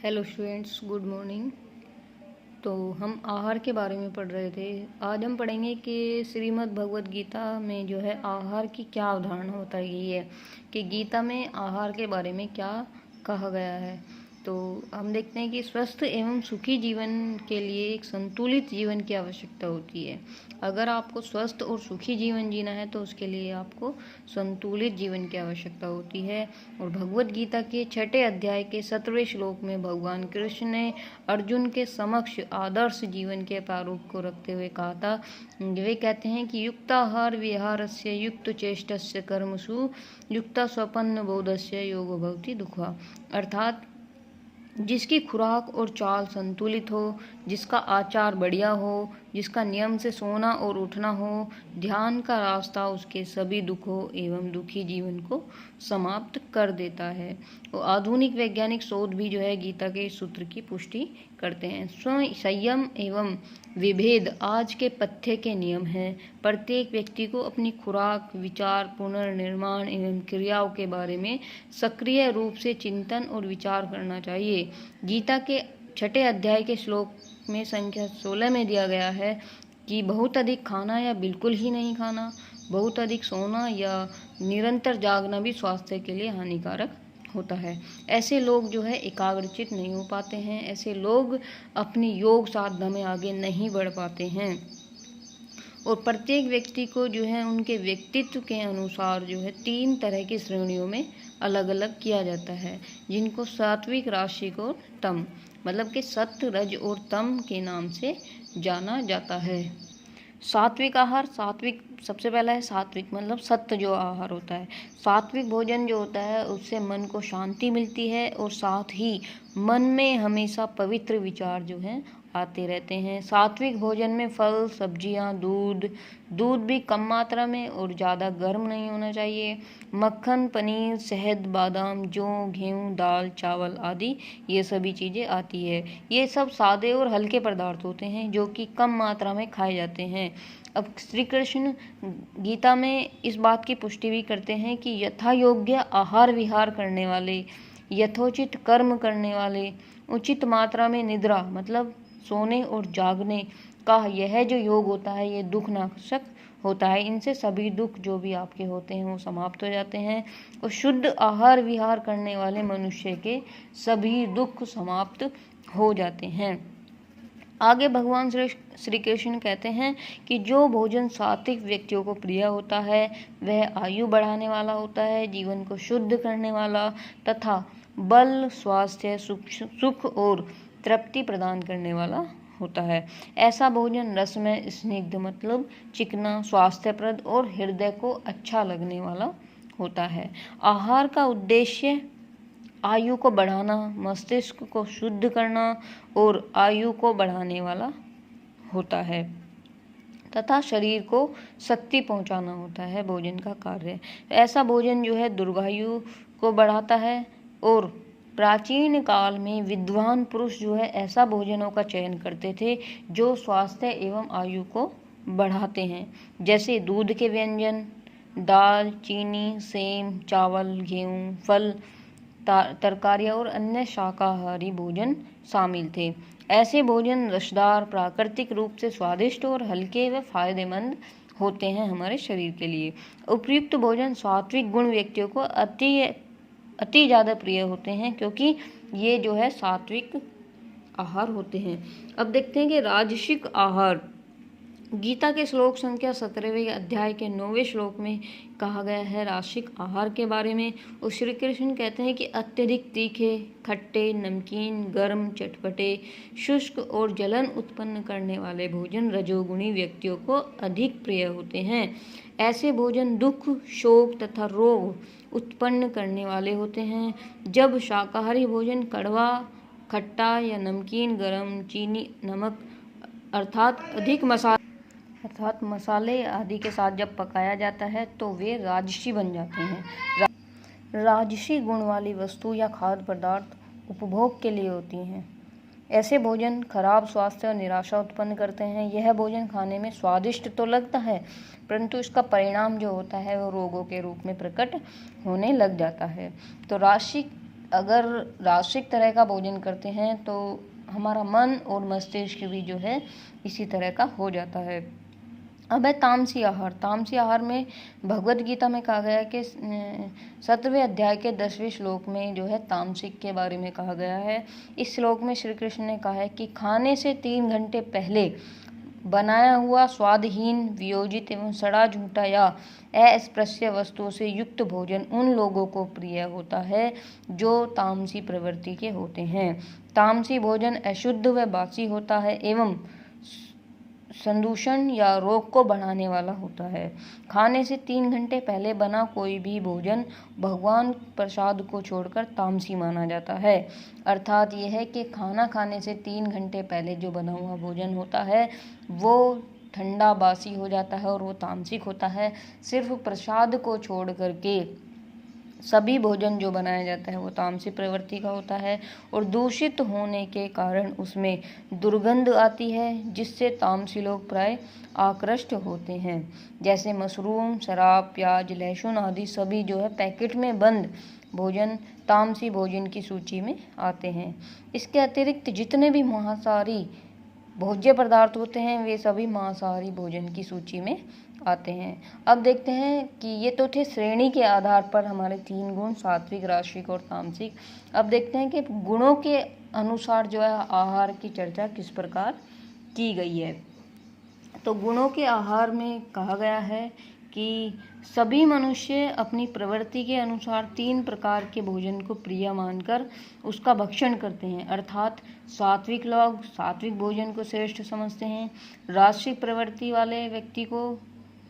Hello students, good morning. तो हम आहार के बारे में पढ़ रहे थे। आज हम पढ़ेंगे कि श्रीमद् भगवद गीता में जो है आहार की क्या अवधारणा होता गई है, कि गीता में आहार के बारे में क्या कहा गया है। तो हम देखते हैं कि स्वस्थ एवं सुखी जीवन के लिए एक संतुलित जीवन की आवश्यकता होती है। अगर आपको स्वस्थ और सुखी जीवन जीना है तो उसके लिए आपको संतुलित जीवन की आवश्यकता होती है। और भगवद गीता के 6 अध्याय के 17वें श्लोक में भगवान कृष्ण ने अर्जुन के समक्ष आदर्श जीवन के प्रारूप को रखते हुए कहा था। वे कहते हैं कि युक्ताहार विहारस्य युक्त चेष्टस्य कर्मसु युक्ता स्वपन्न बोधस्य योगो भवति दुःखा। अर्थात जिसकी खुराक और चाल संतुलित हो, जिसका आचार बढ़िया हो, जिसका नियम से सोना और उठना हो, ध्यान का रास्ता उसके सभी दुखों एवं दुखी जीवन को समाप्त कर देता है। तो आधुनिक वैज्ञानिक शोध भी जो है गीता के सूत्र की पुष्टि करते हैं। संयम एवं विभेद आज के पथ्य के नियम हैं। प्रत्येक व्यक्ति को अपनी खुराक, विचार, पुनर्निर्माण एवं क्रियाओं के बारे में सक्रिय रूप से चिंतन और विचार करना चाहिए। गीता के 6 अध्याय के श्लोक में संख्या 16 में दिया गया है कि बहुत अधिक खाना या बिल्कुल ही नहीं खाना, बहुत अधिक सोना या निरंतर जागना भी स्वास्थ्य के लिए हानिकारक होता है। ऐसे लोग जो है एकाग्रचित नहीं हो पाते हैं, ऐसे लोग अपनी योग साधना में आगे नहीं बढ़ पाते हैं। और प्रत्येक व्यक्ति को जो है उनके व्यक्तित्व के अनुसार जो है 3 तरह की श्रेणियों में अलग अलग किया जाता है, जिनको सात्विक, राशिक और तम, मतलब कि सत्व, रज और तम के नाम से जाना जाता है। सात्विक आहार, सात्विक सबसे पहला है सात्विक, मतलब सत्य जो आहार होता है। सात्विक भोजन जो होता है उससे मन को शांति मिलती है और साथ ही मन में हमेशा पवित्र विचार जो हैं आते रहते हैं। सात्विक भोजन में फल, सब्जियां, दूध भी कम मात्रा में और ज़्यादा गर्म नहीं होना चाहिए। मक्खन, पनीर, शहद, बादाम, जौ, गेहूँ, दाल, चावल आदि ये सभी चीज़ें आती है। ये सब सादे और हल्के पदार्थ होते हैं जो कि कम मात्रा में खाए जाते हैं। अब श्री कृष्ण गीता में इस बात की पुष्टि भी करते हैं कि यथा योग्य आहार विहार करने वाले, यथोचित कर्म करने वाले, उचित मात्रा में निद्रा मतलब सोने और जागने का यह जो योग होता है ये दुख नाशक होता है। इनसे सभी दुख जो भी आपके होते हैं वो समाप्त हो जाते हैं और शुद्ध आहार विहार करने वाले मनुष्य के सभी दुख समाप्त हो जाते हैं। आगे भगवान श्री कृष्ण कहते हैं कि जो भोजन सात्विक व्यक्तियों को प्रिय होता है वह आयु बढ़ाने वाला होता है, जीवन को शुद्ध करने वाला तथा बल, स्वास्थ्य, सुख और तृप्ति प्रदान करने वाला होता है। ऐसा भोजन रसमय, स्निग्ध मतलब चिकना, स्वास्थ्यप्रद और हृदय को अच्छा लगने वाला होता है। आहार का उद्देश्य आयु को बढ़ाना, मस्तिष्क को शुद्ध करना और आयु को बढ़ाने वाला होता है तथा शरीर को शक्ति पहुंचाना होता है भोजन का कार्य। ऐसा भोजन जो है दीर्घायु को बढ़ाता है और प्राचीन काल में विद्वान पुरुष जो है ऐसा भोजनों का चयन करते थे जो स्वास्थ्य एवं आयु को बढ़ाते हैं, जैसे दूध के व्यंजन, दाल, चीनी, सेम, चावल, गेहूँ, फल, तरकारियाँ और अन्य शाकाहारी भोजन शामिल थे। ऐसे भोजन रसदार, प्राकृतिक रूप से स्वादिष्ट और हल्के व फायदेमंद होते हैं हमारे शरीर के लिए। उपयुक्त भोजन सात्विक गुण व्यक्तियों को अति ज़्यादा प्रिय होते हैं क्योंकि ये जो है सात्विक आहार होते हैं। अब देखते हैं कि राजसिक आहार। गीता के श्लोक संख्या 17वें अध्याय के 9वें श्लोक में कहा गया है राजसिक आहार के बारे में। और श्री कृष्ण कहते हैं कि अत्यधिक तीखे, खट्टे, नमकीन, गर्म, चटपटे, शुष्क और जलन उत्पन्न करने वाले भोजन रजोगुणी व्यक्तियों को अधिक प्रिय होते हैं। ऐसे भोजन दुख, शोक तथा रोग उत्पन्न करने वाले होते हैं। जब शाकाहारी भोजन कड़वा, खट्टा या नमकीन, गर्म, चीनी, नमक अर्थात मसाले आदि के साथ जब पकाया जाता है तो वे राजसी बन जाते हैं। राजसी गुण वाली वस्तु या खाद्य पदार्थ उपभोग के लिए होती हैं। ऐसे भोजन खराब स्वास्थ्य और निराशा उत्पन्न करते हैं। यह भोजन खाने में स्वादिष्ट तो लगता है परंतु इसका परिणाम जो होता है वो रोगों के रूप में प्रकट होने लग जाता है। तो अगर राशिक तरह का भोजन करते हैं तो हमारा मन और मस्तिष्क भी जो है इसी तरह का हो जाता है। अब है तामसी आहार। तामसी आहार में भगवत गीता में कहा गया है कि 7वें अध्याय के 10वें श्लोक में जो है तामसिक के बारे में कहा गया है। इस श्लोक में श्री कृष्ण ने कहा है कि खाने से 3 घंटे पहले बनाया हुआ स्वादहीन, वियोजित एवं सड़ा झूठा या अस्पृश्य वस्तुओं से युक्त भोजन उन लोगों को प्रिय होता है जो तामसी प्रवृत्ति के होते हैं। तामसी भोजन अशुद्ध व बासी होता है एवं संदूषण या रोग को बढ़ाने वाला होता है। खाने से 3 घंटे पहले बना कोई भी भोजन भगवान प्रसाद को छोड़कर तामसी माना जाता है। अर्थात यह है कि खाना खाने से 3 घंटे पहले जो बना हुआ भोजन होता है वो ठंडा बासी हो जाता है और वो तामसिक होता है। सिर्फ प्रसाद को छोड़ करके सभी भोजन जो बनाया जाता है वो तामसिक प्रवृत्ति का होता है और दूषित होने के कारण उसमें दुर्गंध आती है जिससे तामसी लोग प्राय आकृष्ट होते हैं। जैसे मशरूम, शराब, प्याज, लहसुन आदि सभी जो है पैकेट में बंद भोजन तामसी भोजन की सूची में आते हैं। इसके अतिरिक्त जितने भी मांसाहारी भोज्य पदार्थ होते हैं वे सभी मांसाहारी भोजन की सूची में आते हैं। अब देखते हैं कि ये तो थे श्रेणी के आधार पर हमारे 3 गुण, सात्विक, राशिक और तामसिक। अब देखते हैं कि गुणों के अनुसार जो है आहार की चर्चा किस प्रकार की गई है। तो गुणों के आहार में कहा गया है कि सभी मनुष्य अपनी प्रवृत्ति के अनुसार 3 प्रकार के भोजन को प्रिय मानकर उसका भक्षण करते हैं। अर्थात सात्विक लोग सात्विक भोजन को श्रेष्ठ समझते हैं, राशिक प्रवृत्ति वाले व्यक्ति को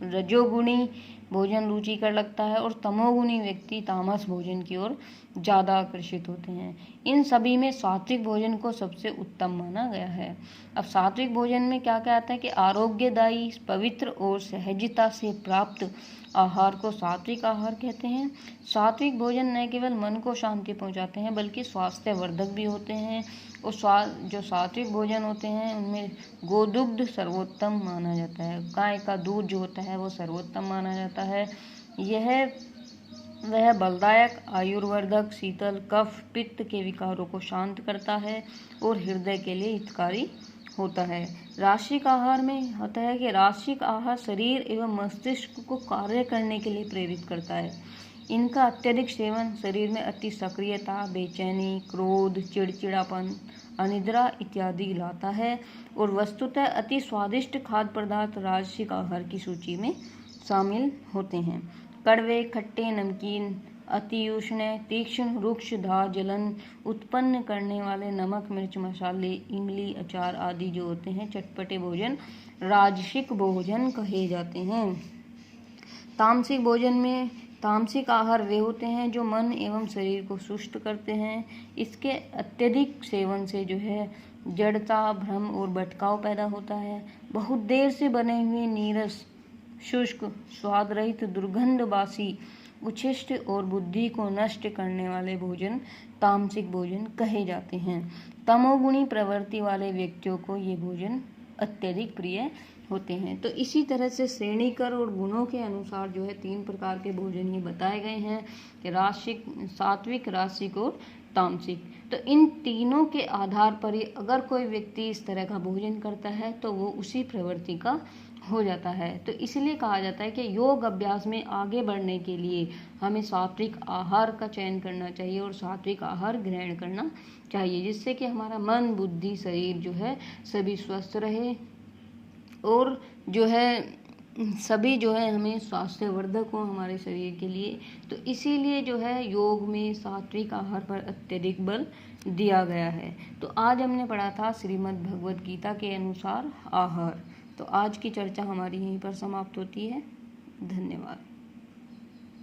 रजोगुणी भोजन रुचिकर लगता है और तमोगुणी व्यक्ति तामस भोजन की ओर ज़्यादा आकर्षित होते हैं। इन सभी में सात्विक भोजन को सबसे उत्तम माना गया है। अब सात्विक भोजन में क्या क्या आता है कि आरोग्यदायी, पवित्र और सहजता से प्राप्त आहार को सात्विक आहार कहते हैं। सात्विक भोजन न केवल मन को शांति पहुंचाते हैं बल्कि स्वास्थ्यवर्धक भी होते हैं और जो सात्विक भोजन होते हैं उनमें गोदुग्ध सर्वोत्तम माना जाता है। गाय का दूध जो होता है वो सर्वोत्तम माना जाता है। वह बलदायक, आयुर्वर्धक, शीतल, कफ, पित्त के विकारों को शांत करता है और हृदय के लिए हितकारी होता है। राशिक आहार में होता है कि राशिक आहार शरीर एवं मस्तिष्क को कार्य करने के लिए प्रेरित करता है। इनका अत्यधिक सेवन शरीर में अति सक्रियता, बेचैनी, क्रोध, चिड़चिड़ापन, अनिद्रा इत्यादि लाता है और वस्तुतः अति स्वादिष्ट खाद्य पदार्थ राशिक आहार की सूची में शामिल होते हैं। कड़वे, खट्टे, नमकीन, अति उष्ण, तीक्ष्ण, रुक्ष, धा, जलन उत्पन्न करने वाले नमक, मिर्च, मसाले, इमली, अचार आदि जो होते हैं चटपटे भोजन राजसिक भोजन कहे जाते हैं। तामसिक भोजन में तामसिक आहार वे होते हैं जो मन एवं शरीर को सुस्त करते हैं। इसके अत्यधिक सेवन से जो है जड़ता, भ्रम और भटकाव पैदा होता है। बहुत देर से बने हुए नीरस, शुष्क, स्वाद रहित, दुर्गंध, बासी, उच्छिष्ट और बुद्धि को नष्ट करने वाले भोजन तामसिक भोजन कहे जाते हैं। तमोगुणी प्रवृत्ति वाले व्यक्तियों को ये भोजन अत्यधिक प्रिय होते हैं। तो इसी तरह से श्रेणीकर और गुणों के अनुसार जो है 3 प्रकार के भोजन ये बताए गए हैं कि राशिक, सात्विक, राशिक और तामसिक। तो इन तीनों के आधार पर ही अगर कोई व्यक्ति इस तरह का भोजन करता है तो वो उसी प्रवृत्ति का हो जाता है। तो इसलिए कहा जाता है कि योग अभ्यास में आगे बढ़ने के लिए हमें सात्विक आहार का चयन करना चाहिए और सात्विक आहार ग्रहण करना चाहिए जिससे कि हमारा मन, बुद्धि, शरीर जो है सभी स्वस्थ रहे और जो है सभी जो है हमें स्वास्थ्यवर्धक हो हमारे शरीर के लिए। तो इसीलिए जो है योग में सात्विक आहार पर अत्यधिक बल दिया गया है। तो आज हमने पढ़ा था श्रीमद् भगवद गीता के अनुसार आहार। तो आज की चर्चा हमारी यहीं पर समाप्त होती है। धन्यवाद।